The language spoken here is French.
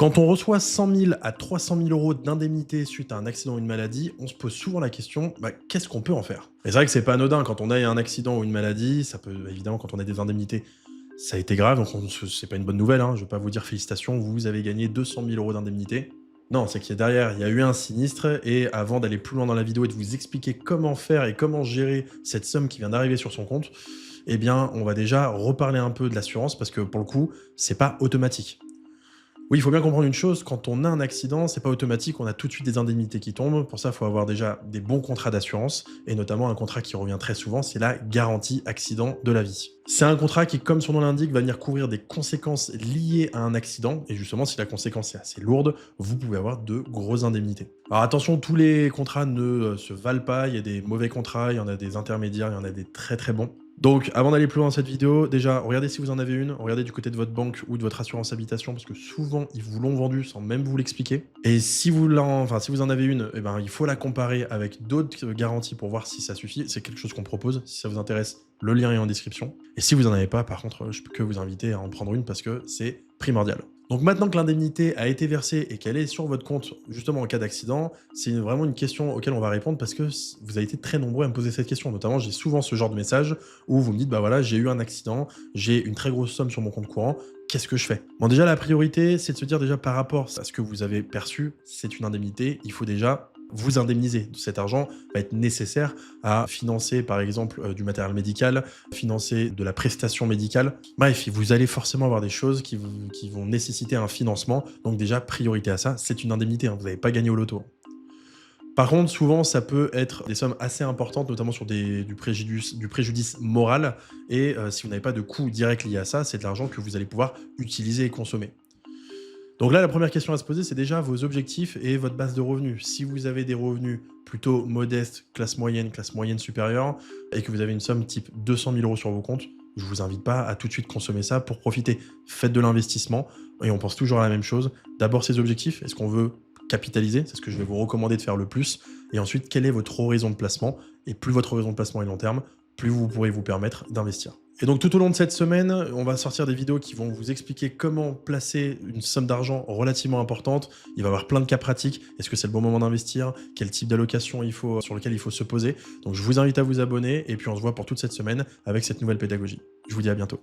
Quand on reçoit 100 000 à 300 000 € d'indemnité suite à un accident ou une maladie, on se pose souvent la question, qu'est-ce qu'on peut en faire? Et c'est vrai que c'est pas anodin, quand on a un accident ou une maladie, ça peut évidemment, quand on a des indemnités, ça a été grave, donc c'est pas une bonne nouvelle, hein, je vais pas vous dire félicitations, vous avez gagné 200 000 € d'indemnité. Non, c'est qu'il y a derrière, il y a eu un sinistre, et avant d'aller plus loin dans la vidéo et de vous expliquer comment faire et comment gérer cette somme qui vient d'arriver sur son compte, eh bien, on va déjà reparler un peu de l'assurance, parce que pour le coup, c'est pas automatique. Oui, il faut bien comprendre une chose, quand on a un accident, c'est pas automatique, on a tout de suite des indemnités qui tombent. Pour ça, il faut avoir déjà des bons contrats d'assurance, et notamment un contrat qui revient très souvent, c'est la garantie accident de la vie. C'est un contrat qui, comme son nom l'indique, va venir couvrir des conséquences liées à un accident, et justement, si la conséquence est assez lourde, vous pouvez avoir de grosses indemnités. Alors attention, tous les contrats ne se valent pas, il y a des mauvais contrats, il y en a des intermédiaires, il y en a des très très bons. Donc, avant d'aller plus loin dans cette vidéo, déjà, regardez si vous en avez une, regardez du côté de votre banque ou de votre assurance habitation, parce que souvent, ils vous l'ont vendu sans même vous l'expliquer. Et si vous en avez une, eh ben, il faut la comparer avec d'autres garanties pour voir si ça suffit. C'est quelque chose qu'on propose. Si ça vous intéresse, le lien est en description. Et si vous en avez pas, par contre, je peux que vous inviter à en prendre une parce que c'est primordial. Donc maintenant que l'indemnité a été versée et qu'elle est sur votre compte, justement en cas d'accident, c'est vraiment une question auquel on va répondre parce que vous avez été très nombreux à me poser cette question. Notamment, j'ai souvent ce genre de message où vous me dites, bah voilà, j'ai eu un accident, j'ai une très grosse somme sur mon compte courant, qu'est-ce que je fais? Bon, déjà, la priorité, c'est de se dire déjà par rapport à ce que vous avez perçu, c'est une indemnité, il faut déjà vous indemniser. Cet argent va être nécessaire à financer, par exemple, du matériel médical, financer de la prestation médicale. Bref, vous allez forcément avoir des choses qui vont nécessiter un financement. Donc déjà, priorité à ça, c'est une indemnité, hein, vous n'avez pas gagné au loto. Par contre, souvent, ça peut être des sommes assez importantes, notamment sur du préjudice moral. Et si vous n'avez pas de coût direct lié à ça, c'est de l'argent que vous allez pouvoir utiliser et consommer. Donc là, la première question à se poser, c'est déjà vos objectifs et votre base de revenus. Si vous avez des revenus plutôt modestes, classe moyenne supérieure, et que vous avez une somme type 200 000 € sur vos comptes, je vous invite pas à tout de suite consommer ça pour profiter. Faites de l'investissement, et on pense toujours à la même chose. D'abord, ces objectifs, est-ce qu'on veut capitaliser? C'est ce que je vais vous recommander de faire le plus. Et ensuite, quelle est votre horizon de placement? Et plus votre horizon de placement est long terme, plus vous pourrez vous permettre d'investir. Et donc tout au long de cette semaine, on va sortir des vidéos qui vont vous expliquer comment placer une somme d'argent relativement importante. Il va y avoir plein de cas pratiques. Est-ce que c'est le bon moment d'investir? Quel type d'allocation sur lequel il faut se poser? Donc je vous invite à vous abonner et puis on se voit pour toute cette semaine avec cette nouvelle pédagogie. Je vous dis à bientôt.